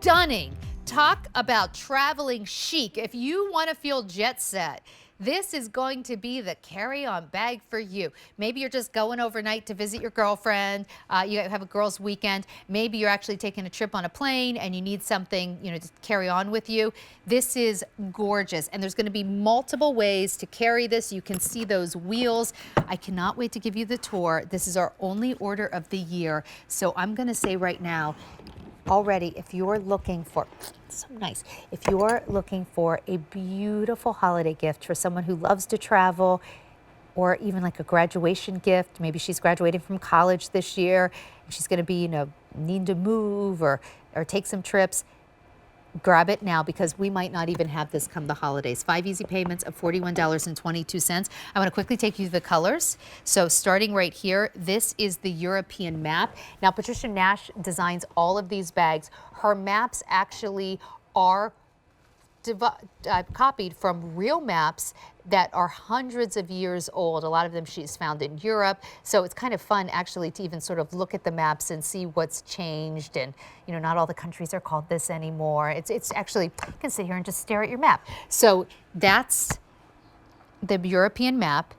stunning. Talk about traveling chic. If you want to feel jet set, this is going to be the carry-on bag for you. Maybe you're just going overnight to visit your girlfriend. You have a girls' weekend. Maybe you're actually taking a trip on a plane and you need something, to carry on with you. This is gorgeous, and there's going to be multiple ways to carry this. You can see those wheels. I cannot wait to give you the tour. This is our only order of the year, so I'm going to say right now, already, if you're looking for, so nice, if you're looking for a beautiful holiday gift for someone who loves to travel, or even like a graduation gift, maybe she's graduating from college this year, and she's gonna be, needing to move or take some trips, grab it now, because we might not even have this come the holidays. 5 easy payments of $41.22. I want to quickly take you to the colors. So starting right here, this is the European map. Now, Patricia Nash designs all of these bags. Her maps actually are copied from real maps that are hundreds of years old. A lot of them she's found in Europe. So it's kind of fun actually to even sort of look at the maps and see what's changed. And not all the countries are called this anymore. It's actually, you can sit here and just stare at your map. So that's the European map.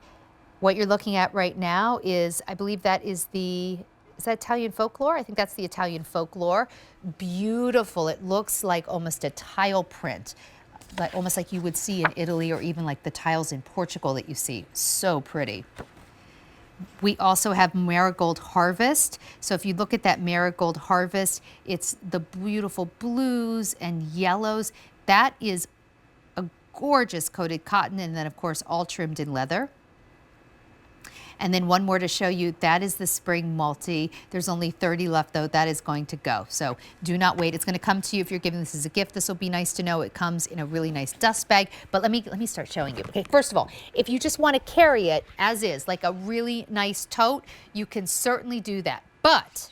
What you're looking at right now is, I believe that is is that Italian folklore? I think that's the Italian folklore. Beautiful. It looks like almost a tile print, but almost like you would see in Italy, or even like the tiles in Portugal that you see. So pretty. We also have Marigold Harvest. So if you look at that Marigold Harvest, it's the beautiful blues and yellows. That is a gorgeous coated cotton, and then of course all trimmed in leather. And then one more to show you, that is the spring multi. There's only 30 left though, that is going to go. So do not wait, it's gonna come to you if you're giving this as a gift. This will be nice to know. It comes in a really nice dust bag. But let me start showing you. Okay, first of all, if you just wanna carry it as is, like a really nice tote, you can certainly do that. But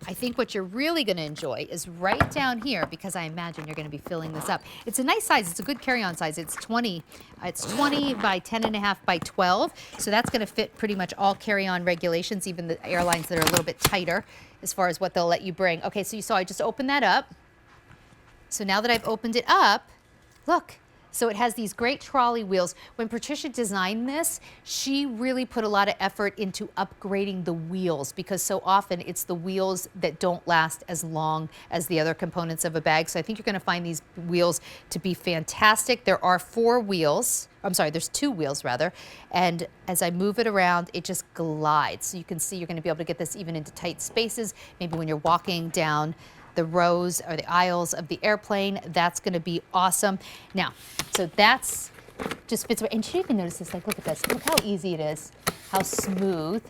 I think what you're really going to enjoy is right down here, because I imagine you're going to be filling this up. It's a nice size. It's a good carry-on size. It's 20 by 10.5 by 12. So that's going to fit pretty much all carry-on regulations, even the airlines that are a little bit tighter as far as what they'll let you bring. Okay, so you saw I just opened that up. So now that I've opened it up, look. So it has these great trolley wheels. When Patricia designed this, she really put a lot of effort into upgrading the wheels, because so often it's the wheels that don't last as long as the other components of a bag. So I think you're gonna find these wheels to be fantastic. There are 4 wheels. I'm sorry, there's 2 wheels rather. And as I move it around, it just glides. So you can see you're gonna be able to get this even into tight spaces. Maybe when you're walking down the rows or the aisles of the airplane, that's gonna be awesome. Now, so that's just fits, and you even notice this, like, look at this, look how easy it is, how smooth.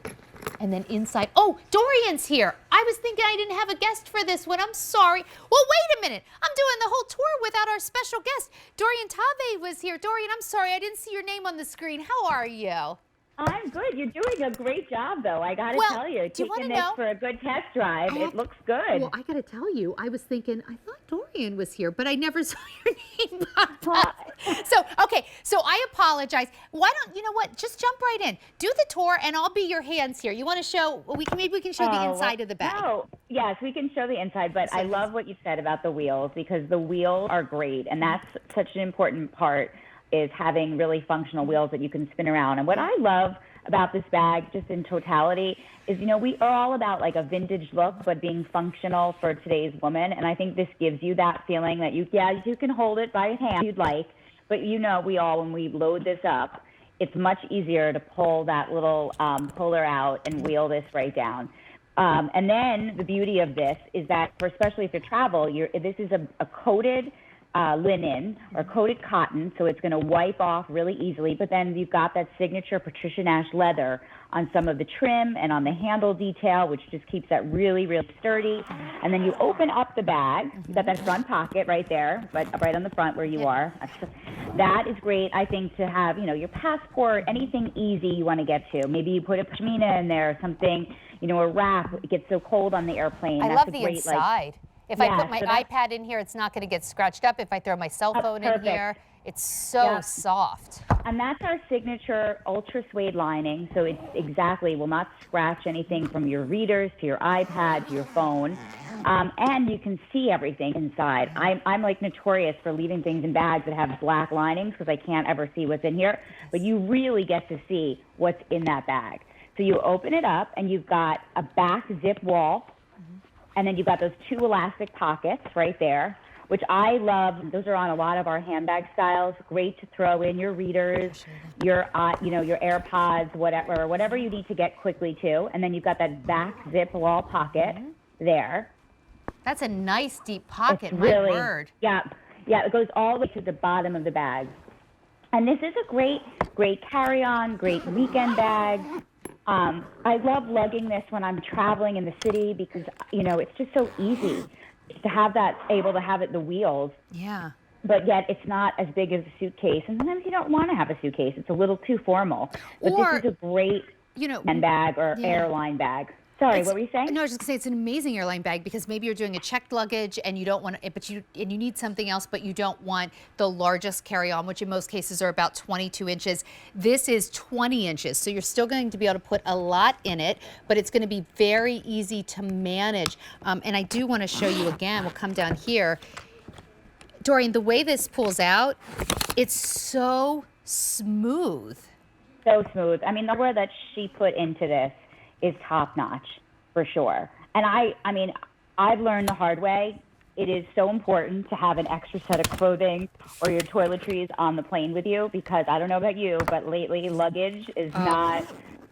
And then inside, oh, Dorian's here. I was thinking I didn't have a guest for this one, I'm sorry. Well, wait a minute, I'm doing the whole tour without our special guest. Dorian Tave was here. Dorian, I'm sorry, I didn't see your name on the screen. How are you? I'm good. You're doing a great job, though. I got to tell you, taking this for a good test drive, it looks good. Well, I got to tell you, I was thinking, I thought Dorian was here, but I never saw your name pop up. So, okay, so I apologize. Why don't, you know what, just jump right in. Do the tour, and I'll be your hands here. You want to show, maybe we can show the inside of the bag. No, yes, we can show the inside, but I love what you said about the wheels, because the wheels are great, and that's such an important part, is having really functional wheels that you can spin around. And what I love about this bag, just in totality, is, we are all about like a vintage look, but being functional for today's woman. And I think this gives you that feeling that you can hold it by hand if you'd like, but when we load this up, it's much easier to pull that little puller out and wheel this right down. And then the beauty of this is that, especially if you travel, this is a coated linen or coated cotton, so it's going to wipe off really easily, but then you've got that signature Patricia Nash leather on some of the trim and on the handle detail, which just keeps that really, really sturdy. And then you open up the bag, you've got that front pocket right there, right on the front where you are. That is great, I think, to have, your passport, anything easy you want to get to. Maybe you put a pashmina in there or something, a wrap. It gets so cold on the airplane. I love the inside. If I put my iPad in here, it's not going to get scratched up. If I throw my cell phone in here, it's so soft. And that's our signature ultra suede lining. So it will not scratch anything from your readers to your iPad to your phone. And you can see everything inside. I'm like notorious for leaving things in bags that have black linings because I can't ever see what's in here. But you really get to see what's in that bag. So you open it up and you've got a back zip wall, and then you've got those 2 elastic pockets right there, which I love. Those are on a lot of our handbag styles. Great to throw in your readers, your your AirPods, whatever you need to get quickly to. And then you've got that back zip wall pocket there. That's a nice deep pocket, Really, my word. Yeah, it goes all the way to the bottom of the bag. And this is a great carry-on, great weekend bag. I love lugging this when I'm traveling in the city because, it's just so easy to have that, able to have it the wheels. Yeah. But yet it's not as big as a suitcase. And sometimes you don't want to have a suitcase. It's a little too formal. But this is a great handbag or airline bag. Sorry, what were you saying? No, I was just gonna say it's an amazing airline bag because maybe you're doing a checked luggage and you don't want to, but you need something else, but you don't want the largest carry-on, which in most cases are about 22 inches. This is 20 inches, so you're still going to be able to put a lot in it, but it's going to be very easy to manage. And I do want to show you again. We'll come down here, Doreen. The way this pulls out, it's so smooth. So smooth. I mean, the word that she put into this is top notch for sure. And I've learned the hard way. It is so important to have an extra set of clothing or your toiletries on the plane with you because I don't know about you, but lately luggage is not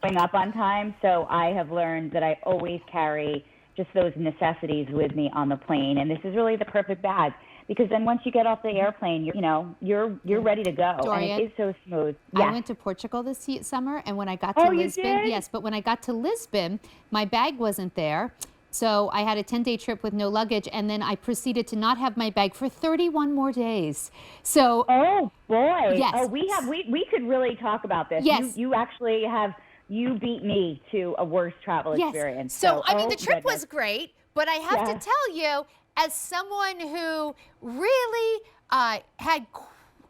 going up on time. So I have learned that I always carry just those necessities with me on the plane. And this is really the perfect bag. Because then once you get off the airplane, you're ready to go. Dorian, and it is so smooth. I went to Portugal this summer, and when I got to Lisbon, you did? yes, but when I got to Lisbon, my bag wasn't there. So I had a 10-day trip with no luggage, and then I proceeded to not have my bag for 31 more days. So oh boy, yes. Oh, we could really talk about this. Yes. You actually you beat me to a worse travel experience. So I mean, the trip was great, but I have to tell you, as someone who really had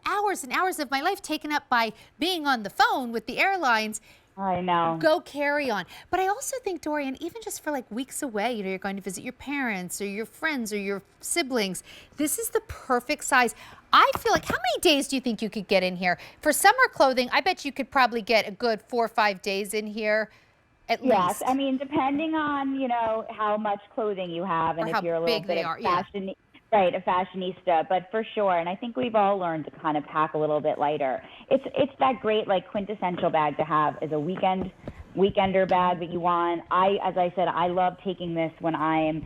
hours and hours of my life taken up by being on the phone with the airlines, I know. Go carry on. But I also think, Dorian, even just for like weeks away, you're going to visit your parents or your friends or your siblings, this is the perfect size. I feel like, how many days do you think you could get in here? For summer clothing, I bet you could probably get a good 4 or 5 days in here. At yes, least. I mean, depending on, how much clothing you have and or if how you're a little big bit they of are. fashion, right, a fashionista, but for sure. And I think we've all learned to kind of pack a little bit lighter. It's that great, like, quintessential bag to have as a weekender bag that you want. As I said, I love taking this when I am,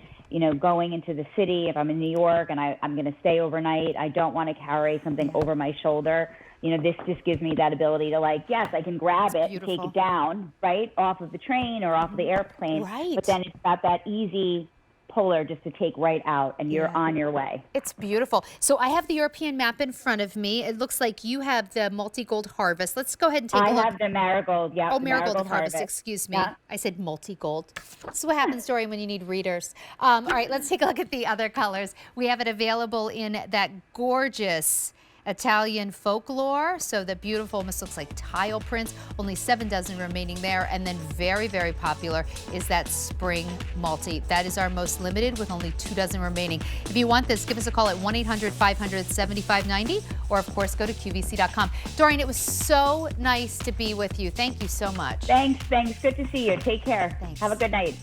going into the city. If I'm in New York and I'm going to stay overnight, I don't want to carry something over my shoulder. This just gives me that ability to, like, yes, I can grab it, take it down, right, off of the train or off of the airplane. Right. But then it's got that easy puller just to take right out, and you're on your way. It's beautiful. So I have the European map in front of me. It looks like you have the multi-gold harvest. Let's go ahead and take a look. I have the marigold, yeah. Oh, marigold harvest, excuse me. Yeah. I said multi-gold. This is what happens, Dorian, when you need readers. All right, let's take a look at the other colors. We have it available in that gorgeous Italian folklore, so the beautiful, almost looks like tile prints, only 7 dozen remaining there, and then very, very popular is that spring multi. That is our most limited with only 2 dozen remaining. If you want this, give us a call at 1-800-500-7590, or of course, go to QVC.com. Doreen, it was so nice to be with you. Thank you so much. Thanks. Good to see you. Take care. Thanks. Have a good night.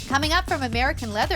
Coming up from American Leather